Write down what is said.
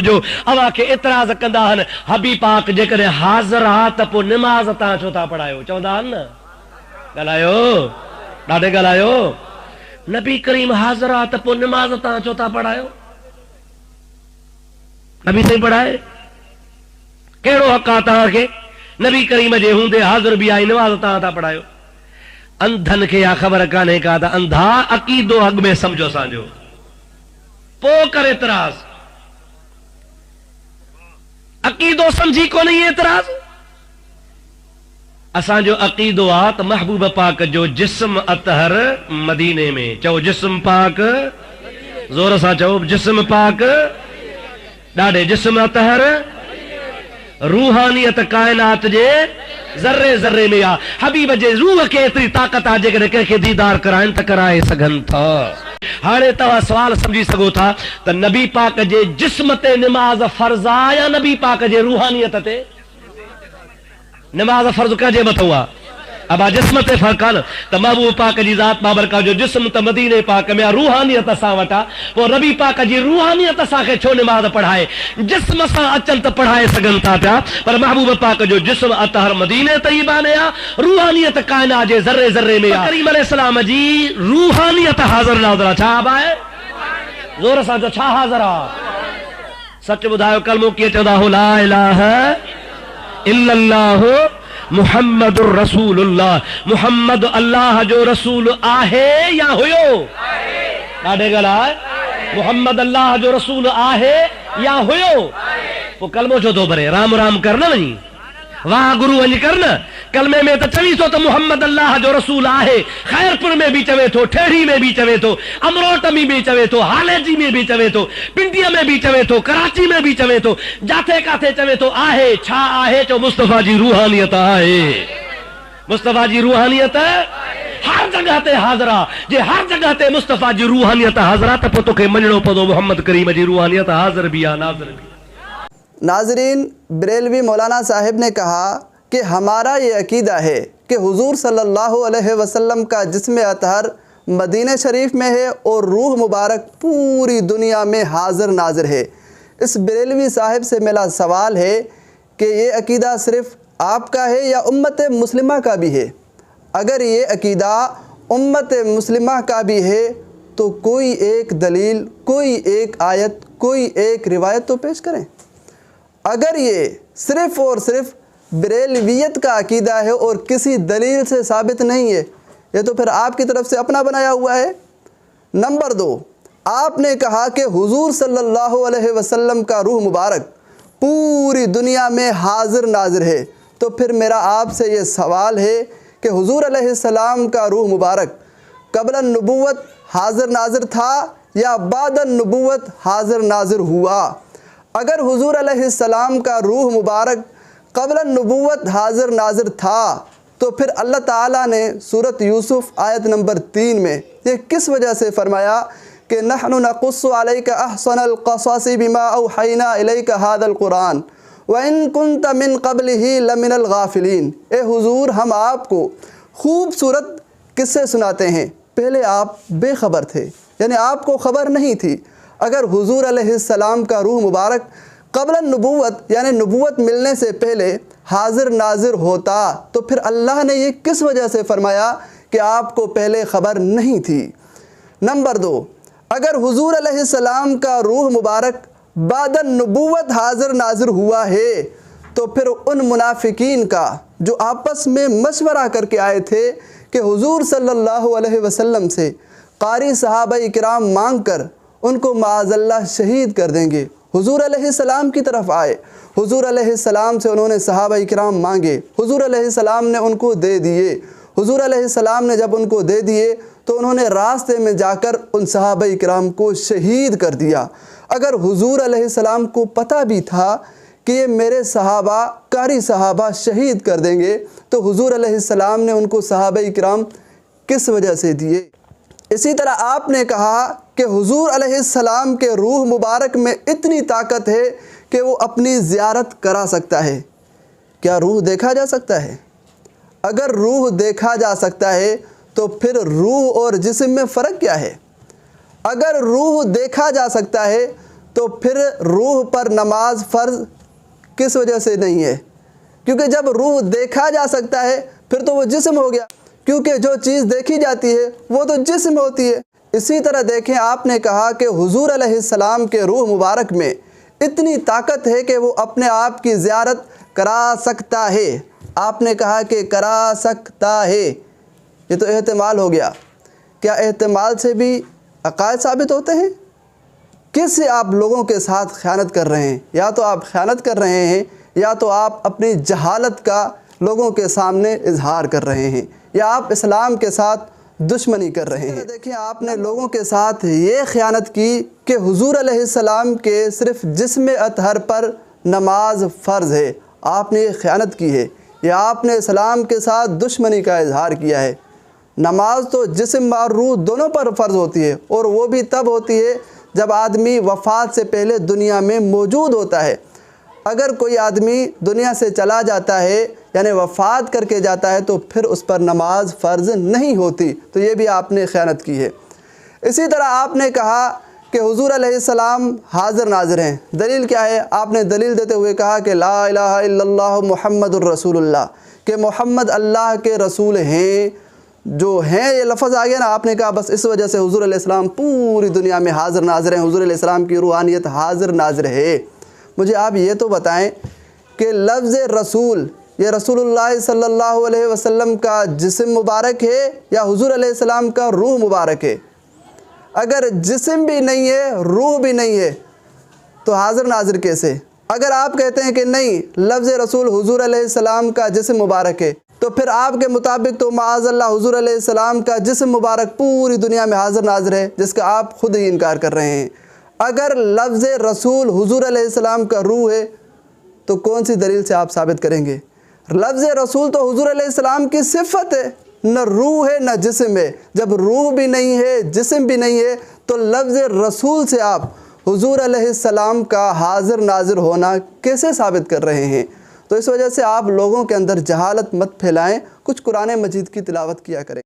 جو اوا کے اعتراض کندا ہن حبیب پاک جے کرے حاضر ہا ت پو نماز تا چھو تھا پڑھایو چوندا ہن گلایو ڈاڈے گلایو نبی کریم حاضر ہا ت پو نماز تا چھو تھا پڑھایو نبی سے پڑھائے کیڑو حق آتا کے نبی کریم جے ہوندے حاضر بھی آئی نماز تا تھا پڑھایو اندھن کے یا خبر کانے کا تا اندھا عقیدو حق میں سمجھو سانجو پو کر اعتراض عقیدو سمجھی کو نہیں اعتراض اساں جو عقیدو آت محبوب پاک جو جسم اطہر مدینے میں چو جسم پاک زور سا چو جسم پاک ڈاڑے جسم اطہر روحانیت کائنات جے ذرے ذرے میں آ حبیب جے روح کے اتنی طاقت آ جے کہ دیدار کرائیں تا کرائے سگن تھا ہاڑے توا سوال سمجھی سگو تھا تا نبی پاک جے جسم تے نماز فرض آ یا نبی پاک جے روحانیت تے نماز فرض کا جے متوا ابا جسم تے فرقان تا محبوب پاک جی ذات بابرکا جو جسم تا مدینے پاک میں روحانیت سا وٹا وہ نبی پاک جی روحانیت سا کے چھو نماز پڑھائے جسم سا اچل تا پڑھائے سگن تھا پیا پر محبوب پاک جو جسم اطہر مدینے طیبہ میں آ روحانیت کائنات جے ذرے ذرے میں آ کریم علیہ السلام جی روحانیت حاضر ناظرہ چھا بائے زور سا جو چھا حاضرہ سچ بدھائیو کلموں کی چودہ لا الہ الا اللہ محمد الرسول اللہ محمد اللہ جو رسول آہے یا ہویو ڈاڑے گلا محمد اللہ جو رسول آہے یا ہویو وہ کلمو جو دو برے رام رام کرنا نہیں واہ گرو ونج کرنا کلمے میں تو چوی سو تو محمد اللہ جو رسول آہے خیر پور میں بھی چوے تو ٹھیڑی میں بھی چوے تو امروٹ میں بھی چوے تو حالے جی میں بھی چوے تو پنڈیا میں بھی چوے تو کراچی میں بھی چوے تو جاتے کاتے چوے تو آہے چھا آہے چو مصطفیٰ جی روحانیت آہے مصطفیٰ جی روحانیت ہر جگہ تے حاضرہ جے ہر جگہ تے مصطفیٰ جی روحانیت حاضرہ تا پتو کے منجنو پدو محمد کریم جی روحانیت حاضر بھی آ ناظر بھی ناظرین بریلوی مولانا صاحب نے کہا کہ ہمارا یہ عقیدہ ہے کہ حضور صلی اللہ علیہ وسلم کا جسم اطہر مدینہ شریف میں ہے اور روح مبارک پوری دنیا میں حاضر ناظر ہے۔ اس بریلوی صاحب سے میرا سوال ہے کہ یہ عقیدہ صرف آپ کا ہے یا امت مسلمہ کا بھی ہے؟ اگر یہ عقیدہ امت مسلمہ کا بھی ہے تو کوئی ایک دلیل، کوئی ایک آیت، کوئی ایک روایت تو پیش کریں۔ اگر یہ صرف اور صرف بریلویت کا عقیدہ ہے اور کسی دلیل سے ثابت نہیں ہے، یہ تو پھر آپ کی طرف سے اپنا بنایا ہوا ہے۔ نمبر 2، آپ نے کہا کہ حضور صلی اللہ علیہ وسلم کا روح مبارک پوری دنیا میں حاضر ناظر ہے، تو پھر میرا آپ سے یہ سوال ہے کہ حضور علیہ السلام کا روح مبارک قبل النبوت حاضر ناظر تھا یا بعد النبوت حاضر ناظر ہوا؟ اگر حضور علیہ السلام کا روح مبارک قبل النبوت حاضر ناظر تھا تو پھر اللہ تعالیٰ نے سورۃ یوسف آیت نمبر 3 میں یہ کس وجہ سے فرمایا کہ نحن نقص علیک احسن القصص بما اوحینا الیک ھذا القرآن وَإِن كُنْتَ مِن قَبْلِهِ لَمِنَ الْغَافِلِينَ؟ اے حضور ہم آپ کو خوبصورت قصے سناتے ہیں، پہلے آپ بے خبر تھے، یعنی آپ کو خبر نہیں تھی۔ اگر حضور علیہ السلام کا روح مبارک قبل النبوت یعنی نبوت ملنے سے پہلے حاضر ناظر ہوتا تو پھر اللہ نے یہ کس وجہ سے فرمایا کہ آپ کو پہلے خبر نہیں تھی؟ نمبر 2، اگر حضور علیہ السلام کا روح مبارک بعد النبوت حاضر ناظر ہوا ہے تو پھر ان منافقین کا جو آپس میں مشورہ کر کے آئے تھے کہ حضور صلی اللہ علیہ وسلم سے قاری صحابہ کرام مانگ کر ان کو معاذ اللہ شہید کر دیں گے، حضور علیہ السلام کی طرف آئے، حضور علیہ السلام سے انہوں نے صحابہ کرام مانگے، حضور علیہ السلام نے ان کو دے دیے، حضور علیہ السلام نے جب ان کو دے دیے تو انہوں نے راستے میں جا کر ان صحابہ کرام کو شہید کر دیا۔ اگر حضور علیہ السلام کو پتہ بھی تھا کہ یہ میرے صحابہ قاری صحابہ شہید کر دیں گے تو حضور علیہ السلام نے ان کو صحابہ کرام کس وجہ سے دیے؟ اسی طرح آپ نے کہا کہ حضور علیہ السلام کے روح مبارک میں اتنی طاقت ہے کہ وہ اپنی زیارت کرا سکتا ہے۔ کیا روح دیکھا جا سکتا ہے؟ اگر روح دیکھا جا سکتا ہے تو پھر روح اور جسم میں فرق کیا ہے؟ اگر روح دیکھا جا سکتا ہے تو پھر روح پر نماز فرض کس وجہ سے نہیں ہے؟ کیونکہ جب روح دیکھا جا سکتا ہے پھر تو وہ جسم ہو گیا، کیونکہ جو چیز دیکھی جاتی ہے وہ تو جسم ہوتی ہے۔ اسی طرح دیکھیں، آپ نے کہا کہ حضور علیہ السلام کے روح مبارک میں اتنی طاقت ہے کہ وہ اپنے آپ کی زیارت کرا سکتا ہے۔ آپ نے کہا کہ کرا سکتا ہے، یہ تو احتمال ہو گیا۔ کیا احتمال سے بھی عقائد ثابت ہوتے ہیں؟ کس سے آپ لوگوں کے ساتھ خیانت کر رہے ہیں؟ یا تو آپ خیانت کر رہے ہیں، یا تو آپ اپنی جہالت کا لوگوں کے سامنے اظہار کر رہے ہیں، یا آپ اسلام کے ساتھ دشمنی کر رہے ہیں۔ دیکھیں، آپ نے لوگوں کے ساتھ یہ خیانت کی کہ حضور علیہ السلام کے صرف جسم اطہر پر نماز فرض ہے۔ آپ نے یہ خیانت کی ہے، یا آپ نے اسلام کے ساتھ دشمنی کا اظہار کیا ہے۔ نماز تو جسم اور روح دونوں پر فرض ہوتی ہے، اور وہ بھی تب ہوتی ہے جب آدمی وفات سے پہلے دنیا میں موجود ہوتا ہے۔ اگر کوئی آدمی دنیا سے چلا جاتا ہے، یعنی وفات کر کے جاتا ہے، تو پھر اس پر نماز فرض نہیں ہوتی۔ تو یہ بھی آپ نے خیانت کی ہے۔ اسی طرح آپ نے کہا کہ حضور علیہ السلام حاضر ناظر ہیں۔ دلیل کیا ہے؟ آپ نے دلیل دیتے ہوئے کہا کہ لا الہ الا اللہ محمد الرسول اللہ، کہ محمد اللہ کے رسول ہیں۔ جو ہیں یہ لفظ آ گیا نا، آپ نے کہا بس اس وجہ سے حضور علیہ السلام پوری دنیا میں حاضر ناظر ہیں، حضور علیہ السلام کی روحانیت حاضر ناظر ہے۔ مجھے آپ یہ تو بتائیں کہ لفظ رسول یہ رسول اللہ صلی اللہ علیہ وسلم کا جسم مبارک ہے یا حضور علیہ السلام کا روح مبارک ہے؟ اگر جسم بھی نہیں ہے، روح بھی نہیں ہے، تو حاضر ناظر کیسے؟ اگر آپ کہتے ہیں کہ نہیں، لفظ رسول حضور علیہ السلام کا جسم مبارک ہے، تو پھر آپ کے مطابق تو معاذ اللہ حضور علیہ السلام کا جسم مبارک پوری دنیا میں حاضر ناظر ہے، جس کا آپ خود ہی انکار کر رہے ہیں۔ اگر لفظ رسول حضور علیہ السلام کا روح ہے تو کون سی دلیل سے آپ ثابت کریں گے؟ لفظ رسول تو حضور علیہ السلام کی صفت ہے، نہ روح ہے نہ جسم ہے۔ جب روح بھی نہیں ہے، جسم بھی نہیں ہے، تو لفظ رسول سے آپ حضور علیہ السلام کا حاضر ناظر ہونا کیسے ثابت کر رہے ہیں؟ تو اس وجہ سے آپ لوگوں کے اندر جہالت مت پھیلائیں، کچھ قرآن مجید کی تلاوت کیا کریں۔